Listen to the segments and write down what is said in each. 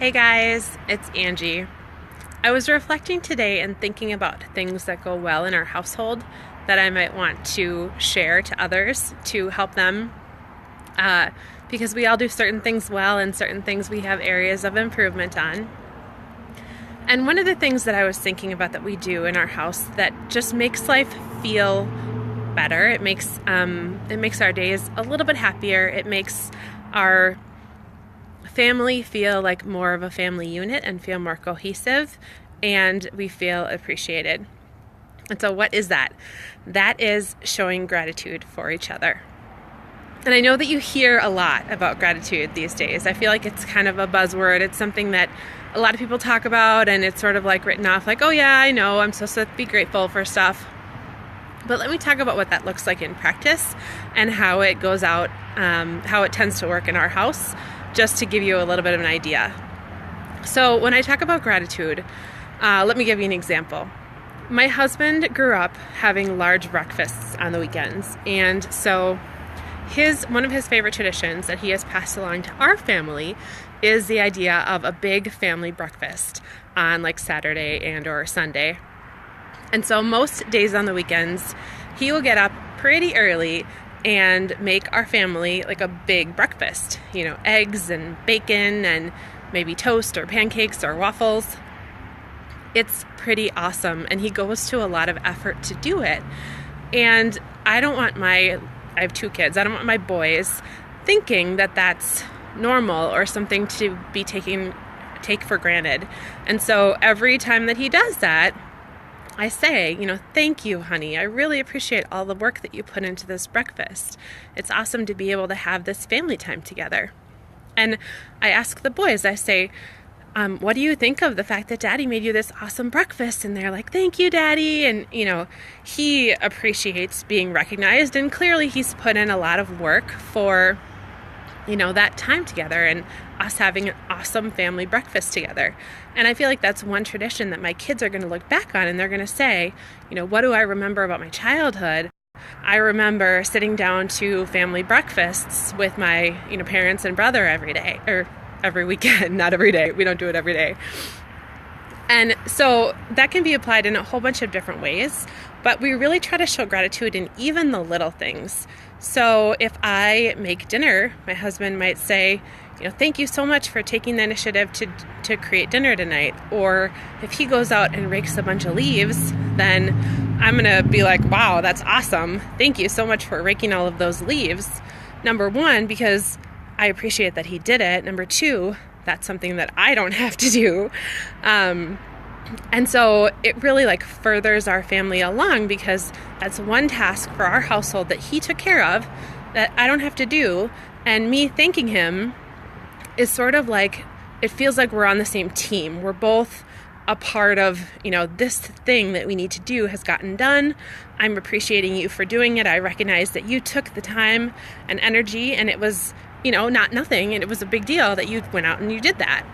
Hey guys, it's Angie. I was reflecting today and thinking about things that go well in our household that I might want to share to others to help them because we all do certain things well and certain things we have areas of improvement on. And one of the things that I was thinking about that we do in our house that just makes life feel better, it makes our days a little bit happier, it makes our family feel like more of a family unit and feel more cohesive, and we feel appreciated. And so what is that? That is showing gratitude for each other. And I know that you hear a lot about gratitude these days. I feel like it's kind of a buzzword. It's something that a lot of people talk about, and it's sort of like written off like, oh yeah, I know, I'm supposed to be grateful for stuff. But let me talk about what that looks like in practice and how it goes out, how it tends to work in our house, just to give you a little bit of an idea. So when I talk about gratitude, let me give you an example. My husband grew up having large breakfasts on the weekends, and so one of his favorite traditions that he has passed along to our family is the idea of a big family breakfast on like Saturday and or Sunday. And so most days on the weekends, he will get up pretty early and make our family like a big breakfast, eggs and bacon and maybe toast or pancakes or waffles. It's pretty awesome, and he goes to a lot of effort to do it. And I have 2 kids. I don't want my boys thinking that that's normal or something to be take for granted. And so every time that he does that, I say, thank you, honey. I really appreciate all the work that you put into this breakfast. It's awesome to be able to have this family time together. And I ask the boys, I say, what do you think of the fact that Daddy made you this awesome breakfast? And they're like, thank you, Daddy. And, he appreciates being recognized, and clearly he's put in a lot of work for, that time together and us having an awesome family breakfast together. And I feel like that's one tradition that my kids are going to look back on, and they're going to say, what do I remember about my childhood? I remember sitting down to family breakfasts with my, parents and brother every day, or every weekend, not every day. We don't do it every day. And so that can be applied in a whole bunch of different ways, but we really try to show gratitude in even the little things. So if I make dinner, my husband might say, thank you so much for taking the initiative to create dinner tonight. Or if he goes out and rakes a bunch of leaves, then I'm going to be like, wow, that's awesome. Thank you so much for raking all of those leaves. Number one, because I appreciate that he did it. Number two, that's something that I don't have to do. And so it really furthers our family along, because that's one task for our household that he took care of that I don't have to do. And me thanking him is sort of like, it feels like we're on the same team. We're both a part of, this thing that we need to do has gotten done. I'm appreciating you for doing it. I recognize that you took the time and energy, and it was, not nothing. And it was a big deal that you went out and you did that.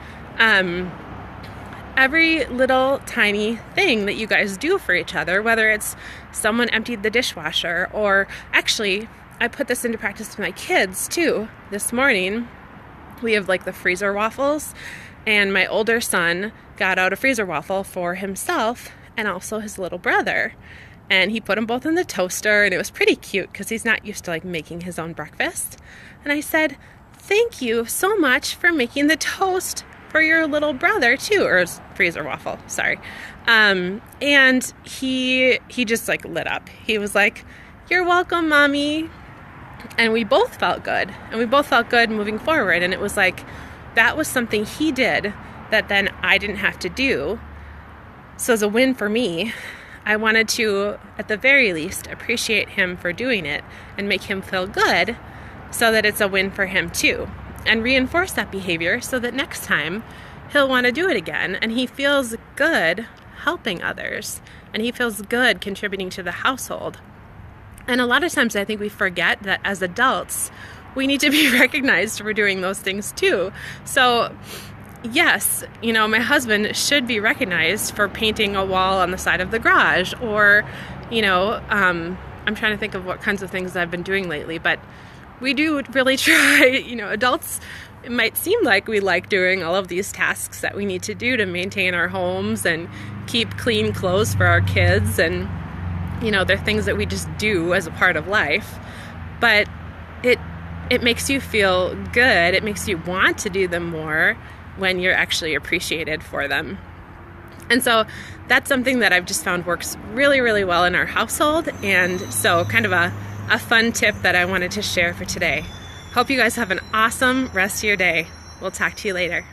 Every little tiny thing that you guys do for each other, whether it's someone emptied the dishwasher, or actually, I put this into practice with my kids too. This morning, we have the freezer waffles, and my older son got out a freezer waffle for himself and also his little brother. And he put them both in the toaster, and it was pretty cute because he's not used to making his own breakfast. And I said, thank you so much for making the toast for your little brother too, or freezer waffle, sorry. And he just lit up. He was like, you're welcome, Mommy. And we both felt good. And we both felt good moving forward. And it was that was something he did that then I didn't have to do. So as a win for me, I wanted to, at the very least, appreciate him for doing it and make him feel good, so that it's a win for him too. And reinforce that behavior so that next time he'll want to do it again. And he feels good helping others. And he feels good contributing to the household. And a lot of times I think we forget that as adults, we need to be recognized for doing those things too. So yes, my husband should be recognized for painting a wall on the side of the garage, or, I'm trying to think of what kinds of things I've been doing lately, but we do really try, adults it might seem like we like doing all of these tasks that we need to do to maintain our homes and keep clean clothes for our kids, and they're things that we just do as a part of life, but it makes you feel good. It makes you want to do them more when you're actually appreciated for them. And so that's something that I've just found works really, really well in our household. And so kind of a fun tip that I wanted to share for today. Hope you guys have an awesome rest of your day. We'll talk to you later.